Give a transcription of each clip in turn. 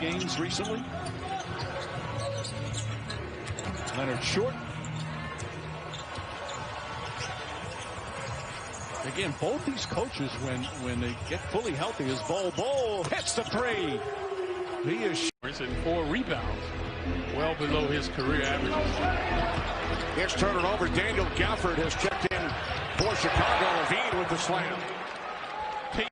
games recently. Leonard short. Again, both these coaches, when they get fully healthy, as Bol Bol hits the three. He is and 4 rebounds, well below his career averages. Here's turning over. Daniel Gafford has checked in for Chicago. Levine with the slam.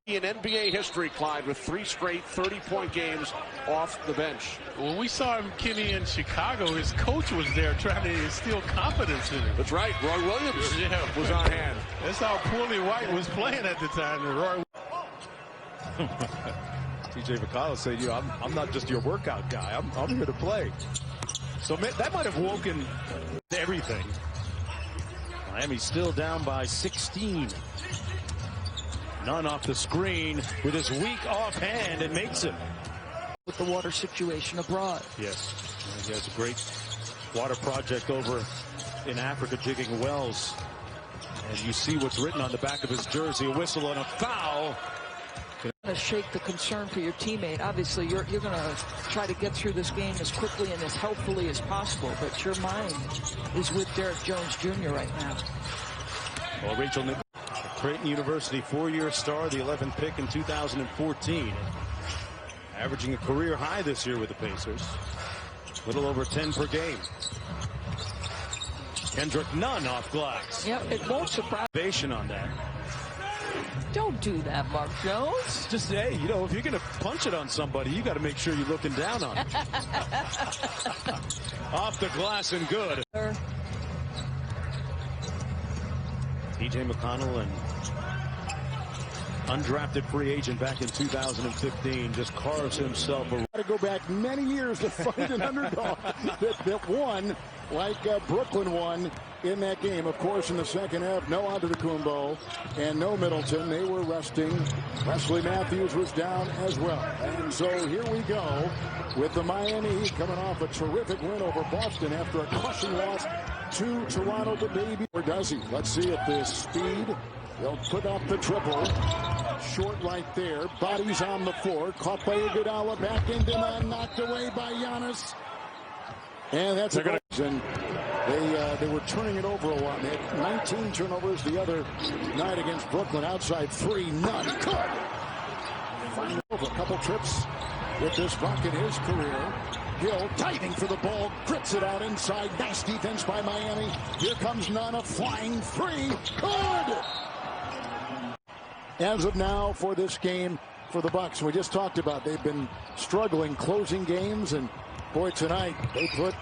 In NBA history, Clyde, with 3 straight 30-point games off the bench. When we saw him, Kenny, in Chicago, his coach was there trying to instill confidence in him. That's right. Roy Williams was on hand. That's how poorly White was playing at the time. Roy. TJ McConnell said, I'm not just your workout guy. I'm here to play. So that might have woken everything. Miami still down by 16. Nunn off the screen with his weak offhand and makes it. With the water situation abroad. Yes, he has a great water project over in Africa, digging wells. And you see what's written on the back of his jersey, a whistle and a foul. To shake the concern for your teammate. Obviously, you're going to try to get through this game as quickly and as healthfully as possible, but your mind is with Derek Jones Jr. right now. Well, Rachel Nichols, Creighton University 4-year star, the 11th pick in 2014. Averaging a career high this year with the Pacers. A little over 10 per game. Kendrick Nunn off glass. Yep, it won't surprise. On that. Don't do that, Mark Jones. Just say, if you're going to punch it on somebody, you got to make sure you're looking down on it. Off the glass and good. TJ McConnell, and undrafted free agent back in 2015, just carves himself a. Got to go back many years to find an underdog that won like Brooklyn won in that game. Of course, in the second half, no Antetokounmpo and no Middleton. They were resting. Wesley Matthews was down as well. And so here we go with the Miami Heat coming off a terrific win over Boston after a crushing loss to Toronto, the baby. Or does he? Let's see if this speed. They'll put up the triple. Short right there. Bodies on the floor. Caught by Iguodala. Back into Nunn. Knocked away by Giannis. And that's a goal. And they were turning it over a lot. They had 19 turnovers the other night against Brooklyn. Outside 3. Nunn. Good. Finally over a couple trips with this buck in his career. Hill diving for the ball, grits it out inside. Nice defense by Miami. Here comes Nunn, a flying 3. Good. As of now, for this game, for the Bucks, we just talked about, they've been struggling closing games, and boy, tonight they put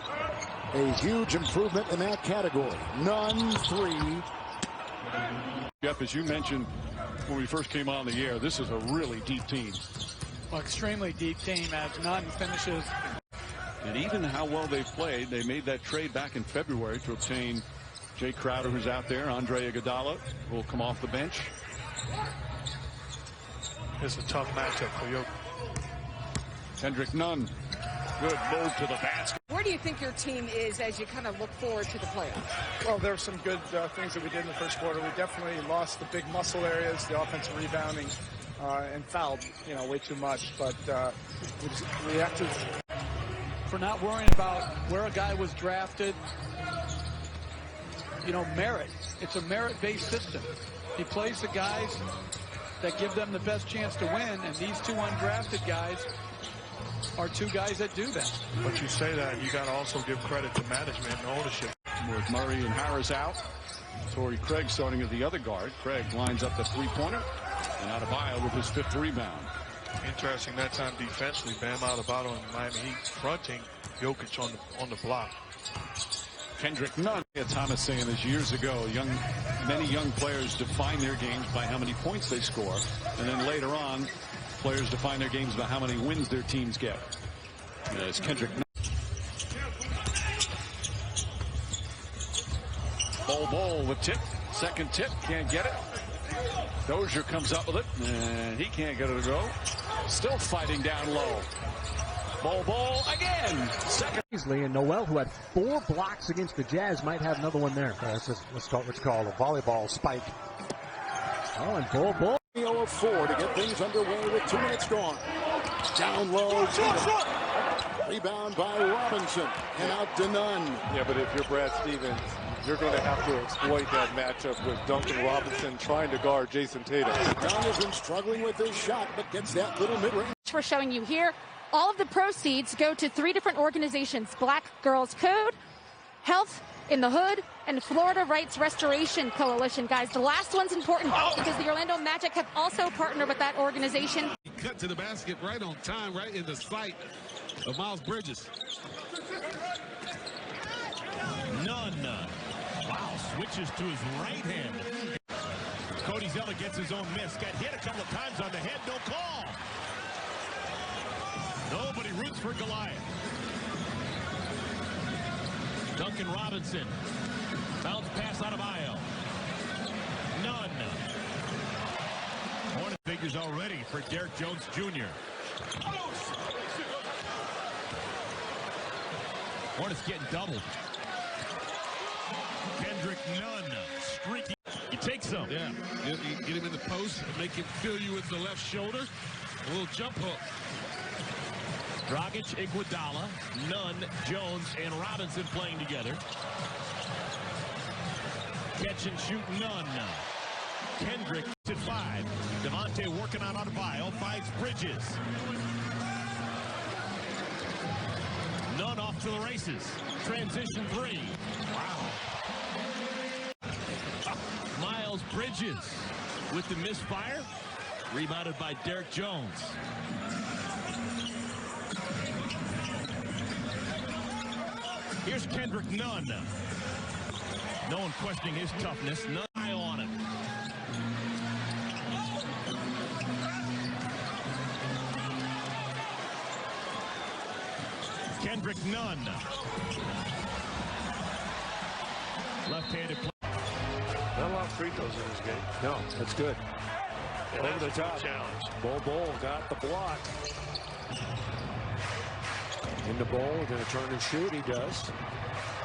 a huge improvement in that category. Nunn 3. Jeff, as you mentioned when we first came on the air, this is a really deep team. Well, extremely deep team as Nunn finishes. And even how well they've played, they made that trade back in February to obtain Jay Crowder, who's out there. Andre Iguodala will come off the bench. It's a tough matchup for you. Kendrick Nunn. Good move to the basket. Where do you think your team is as you kind of look forward to the playoffs? Well, there are some good things that we did in the first quarter. We definitely lost the big muscle areas, the offensive rebounding, and fouled, way too much. But we have to. For not worrying about where a guy was drafted, merit. It's a merit-based system. He plays the guys that give them the best chance to win, and these 2 undrafted guys are 2 guys that do that. But you say that, you got to also give credit to management and ownership. With Murray and Harris out, Torrey Craig starting at the other guard. Craig lines up the 3-pointer, and Adebayo with his 5th rebound. Interesting that time defensively. Bam Adebayo and Miami Heat fronting Jokic on the block. Kendrick Nunn. Thomas saying this years ago, many young players define their games by how many points they score, and then later on, players define their games by how many wins their teams get. It's Kendrick Nunn. Bol Bol with tip. Second tip. Can't get it. Dozier comes up with it, and he can't get it to go. Still fighting down low. Bol Bol again. Second. And Noel, who had 4 blocks against the Jazz, might have another one there. That's just what's called a volleyball spike. Oh, and Bol Bol. 0 of 4 to get things underway with 2 minutes gone. Down low. Rebound by Robinson. And out to Nunn. Yeah, but if you're Brad Stevens, you're going to have to exploit that matchup with Duncan Robinson trying to guard Jason Tatum. Dunn has been struggling with his shot, but gets that little mid-range. We're showing you here. All of the proceeds go to 3 different organizations: Black Girls Code, Health in the Hood, and Florida Rights Restoration Coalition. Guys, the last one's important because the Orlando Magic have also partnered with that organization. He cut to the basket right on time, right in the sight of Miles Bridges. Nunn. Wow, switches to his right hand. Cody Zeller gets his own miss. Got hit a couple of times on the head. No call. Nobody roots for Goliath. Duncan Robinson. Bounce pass out of Io. Nunn. Hornet figures already for Derek Jones Jr. Hornets getting doubled. Kendrick Nunn streaking. He takes some. Yeah, you get him in the post, make him fill you with the left shoulder. A little jump hook. Dragic, Iguodala, Nunn, Jones, and Robinson playing together. Catch and shoot Nunn. Kendrick at 5. Devontae working on Adebayo. Finds Bridges. Nunn off to the races. Transition 3. Wow. Miles Bridges with the misfire. Rebounded by Derek Jones. Here's Kendrick Nunn. No one questioning his toughness. Nunn eye on it. Kendrick Nunn. Left-handed play. Not a lot of free throws in this game. No, that's good. And over the top. Challenge. Bol Bol got the block. In the Bol, going to turn and shoot. He does.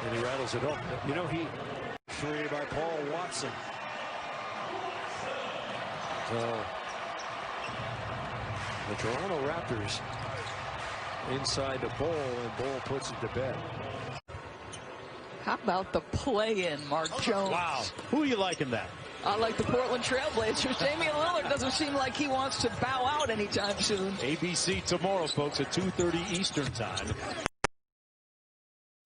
And he rattles it up. You know, he... 3 by Paul Watson. So, the Toronto Raptors inside the Bol, and Bol puts it to bed. How about the play-in, Mark Jones? Wow. Who are you liking that? I like the Portland Trailblazers. Damian Lillard doesn't seem like he wants to bow out anytime soon. ABC tomorrow, folks, at 2:30 Eastern time.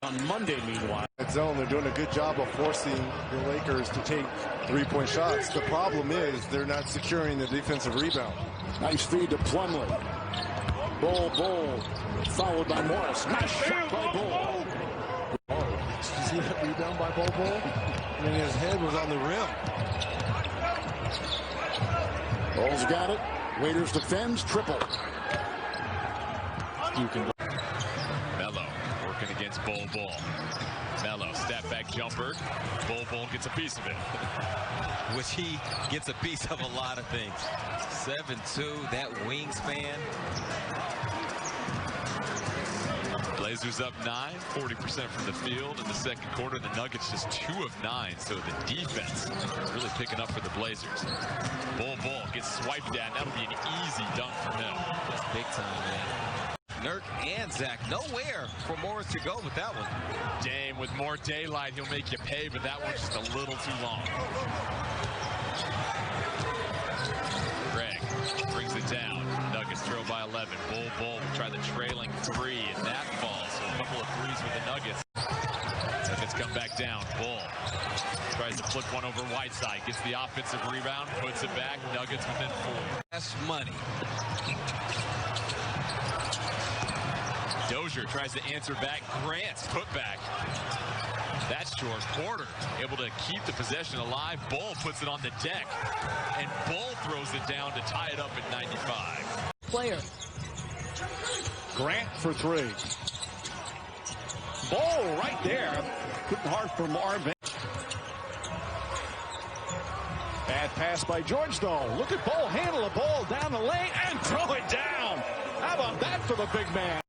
On Monday, meanwhile. That zone, they're doing a good job of forcing the Lakers to take 3-point shots. The problem is they're not securing the defensive rebound. Nice feed to Plumlee. Bol, followed by Morris. Nice shot by Bol. Did you see that rebound by Bol? I mean, his head was on the rim. Bol's got it. Raiders defends, triple. You can. Melo working against Bol Bol. Melo, step back jumper. Bol Bol gets a piece of it. Which he gets a piece of a lot of things. 7'2", that wingspan. Blazers up 9, 40% from the field in the second quarter. The Nuggets just 2 of 9, so the defense really picking up for the Blazers. Bol Bol gets swiped at. That'll be an easy dunk for him. That's big time, man. Nurk and Zach, nowhere for Morris to go with that one. Dame with more daylight, he'll make you pay, but that one's just a little too long. Greg brings it down. Nuggets trail by 11. Bol Bol will try the trailing 3, and that falls. So a couple of threes for the Nuggets. Nuggets come back down. Bol tries to flip one over Whiteside. Gets the offensive rebound, puts it back. Nuggets within 4. That's money. Dozier tries to answer back. Grant's put back. That's short. Porter able to keep the possession alive. Bol puts it on the deck. And Bol throws it down to tie it up at 95. Player. Grant for 3. Bol right there. Couldn't hard for Marvin. Bad pass by George, though. Look at Bol handle the ball down the lane and throw it down. How about that for the big man?